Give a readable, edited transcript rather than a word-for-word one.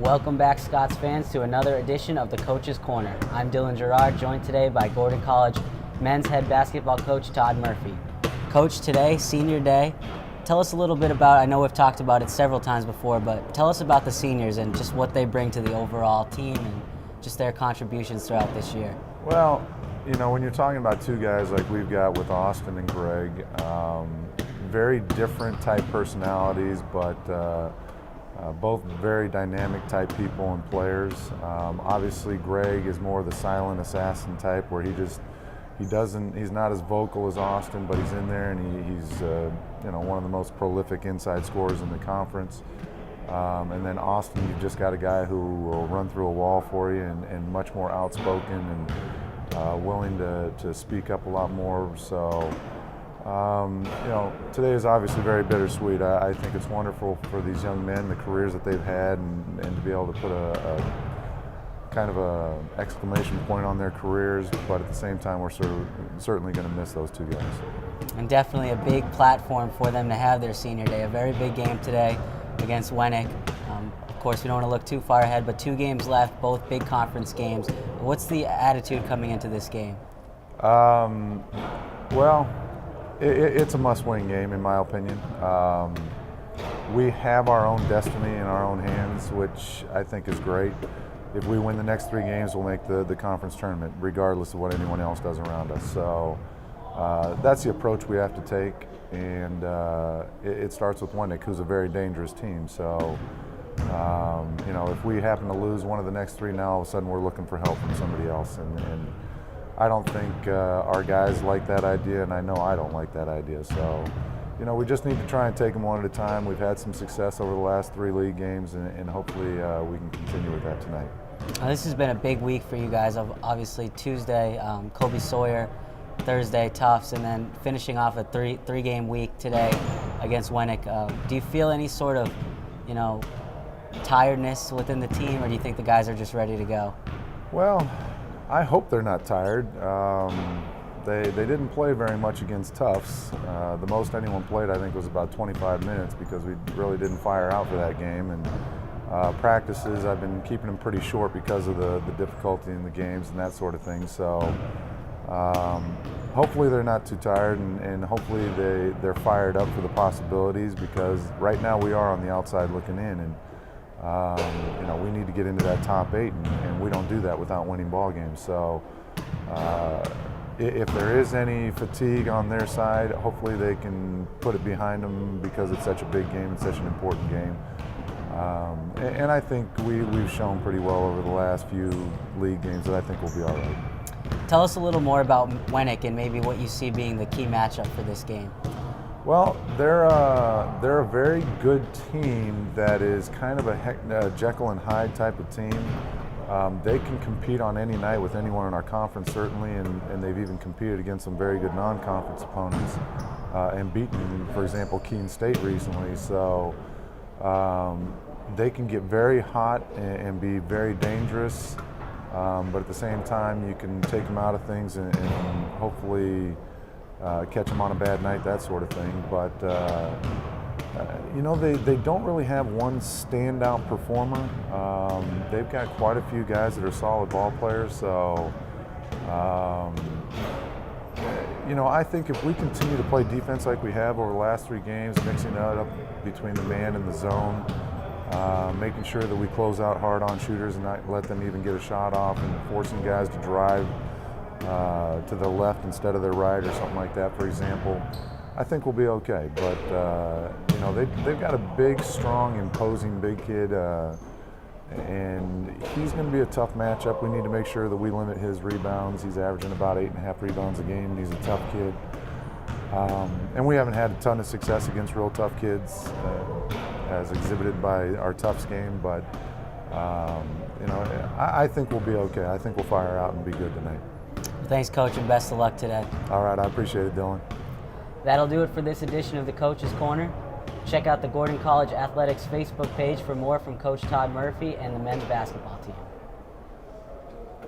Welcome back, Scots fans, to another edition of the Coach's Corner. I'm Dylan Girard, joined today by Gordon College men's head basketball coach Tod Murphy. Coach, today, senior day. Tell us a little bit about, I know we've talked about it several times before, but tell us about the seniors and just what they bring to the overall team and just their contributions throughout this year. Well, you know, when you're talking about two guys like we've got with Austin and Greg, very different type personalities, but both very dynamic type people and players. Obviously, Greg is more of the silent assassin type, where he's not as vocal as Austin, but he's in there and he's one of the most prolific inside scorers in the conference. And then Austin, you've just got a guy who will run through a wall for you and much more outspoken and willing to speak up a lot more. So, today is obviously very bittersweet. I think it's wonderful for these young men, the careers that they've had, and to be able to put a kind of a exclamation point on their careers, but at the same time, we're certainly going to miss those two guys. And definitely a big platform for them to have their senior day. A very big game today against Wennick. Of course, we don't want to look too far ahead, but 2 games left, both big conference games. What's the attitude coming into this game? Well, it's a must-win game, in my opinion. We have our own destiny in our own hands, which I think is great. If we win the next 3 games, we'll make the conference tournament, regardless of what anyone else does around us. So that's the approach we have to take, and it starts with Wennick, who's a very dangerous team. So, if we happen to lose one of the next 3 now, all of a sudden we're looking for help from somebody else. And I don't think our guys like that idea, and I know I don't like that idea. So, we just need to try and take them one at a time. We've had some success over the last 3 league games, and hopefully we can continue with that tonight. This has been a big week for you guys. Obviously, Tuesday, Kobe Sawyer, Thursday, Tufts, and then finishing off a three-game week today against Wennick. Do you feel any sort of, tiredness within the team, or do you think the guys are just ready to go? Well, I hope they're not tired. They didn't play very much against Tufts. The most anyone played, I think, was about 25 minutes because we really didn't fire out for that game. And practices, I've been keeping them pretty short because of the difficulty in the games and that sort of thing. So hopefully they're not too tired, and hopefully they're fired up for the possibilities, because right now we are on the outside looking in, and we need to get into that top 8, and we don't do that without winning ball games. So if there is any fatigue on their side, hopefully they can put it behind them, because it's such a big game, it's such an important game. And I think we've shown pretty well over the last few league games that I think we'll be all right. Tell us a little more about Wennick and maybe what you see being the key matchup for this game. Well, they're a very good team that is kind of a Jekyll and Hyde type of team. They can compete on any night with anyone in our conference, certainly, and they've even competed against some very good non-conference opponents and beaten, for example, Keene State recently. So they can get very hot and be very dangerous, but at the same time, you can take them out of things and hopefully catch them on a bad night, that sort of thing. But they don't really have one standout performer. They've got quite a few guys that are solid ball players. So, I think if we continue to play defense like we have over the last 3 games, mixing it up between the man and the zone, making sure that we close out hard on shooters and not let them even get a shot off, and forcing guys to drive to the left instead of their right or something like that, for example, I think we'll be okay. But they've got a big, strong, imposing big kid, and he's going to be a tough matchup. We need to make sure that we limit his rebounds. He's averaging about 8.5 rebounds a game, and he's a tough kid. And we haven't had a ton of success against real tough kids, as exhibited by our Tufts game. But I think we'll be okay. I think we'll fire out and be good tonight. Thanks, Coach, and best of luck today. All right, I appreciate it, Dylan. That'll do it for this edition of the Coach's Corner. Check out the Gordon College Athletics Facebook page for more from Coach Tod Murphy and the men's basketball team.